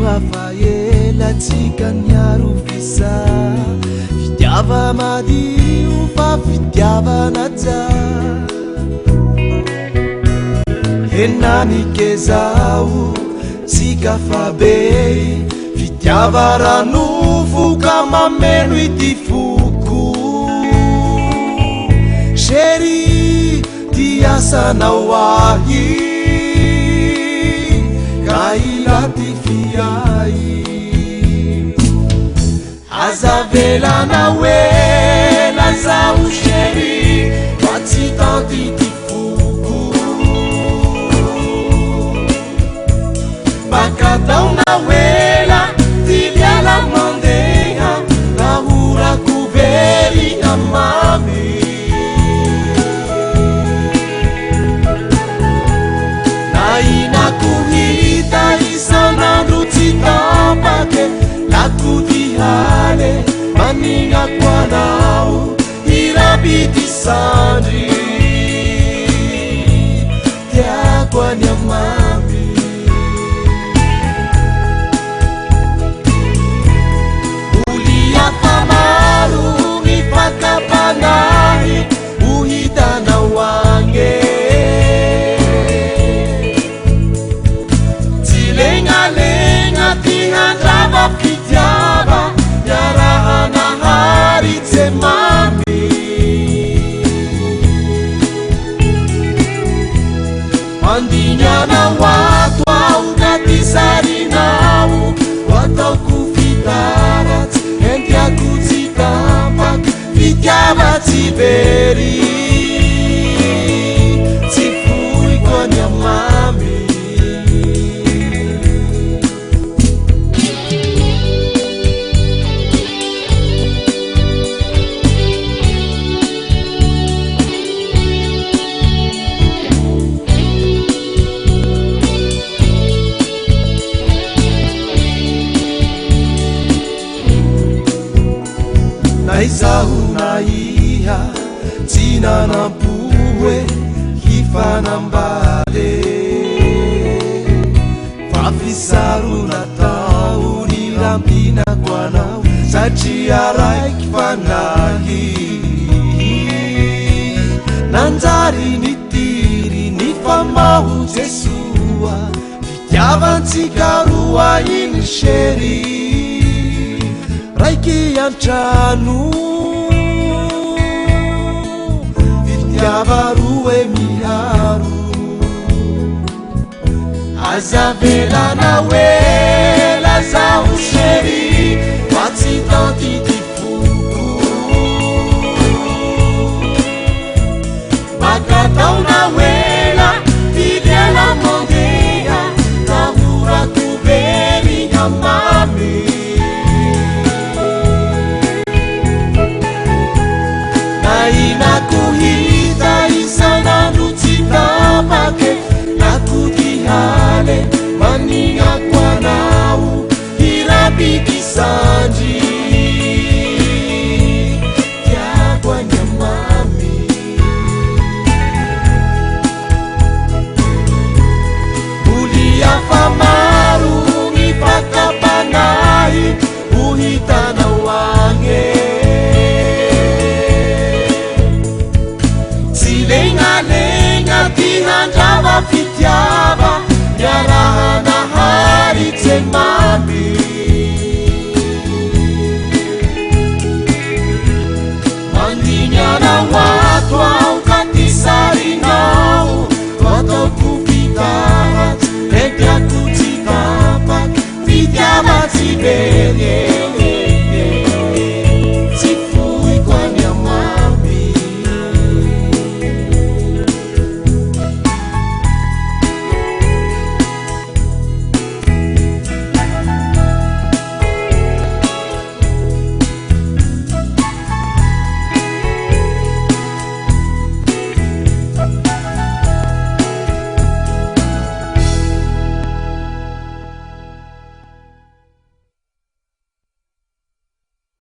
Rafaela tsikanyaruvisa fitiava madio fa fitiavanaja henanike zao tsikafabei fitiava ranovo ka mameno ity foko sheri tiasanao ahy kailati fiai azavelana wela zao sheri matsitanty ty foko bakataona wela ty liala mandeha nahorako very amamy nainako hita isanandro tsy tapake lakutihale manina kwanao irabiti sandri tiakwanya mami ulia pamaru ipakapanahi uhitana wange tilengalenga tihandrava fitiava yarahana haritse mami mandinyana watu aukatisarinau wataukufitarat entiakutsitamak fitiava tsiberi tsifuikonya mami naizaho naiha tsinanampoe hifanambale fafisarona tao nilampinako anao satria raiky fanahy nanjary nitiry ny famaho Jesoa fitiavantsika roa iny sheri raiky antrano fitiava roe miharo azavelana wela zao sheri matsitanty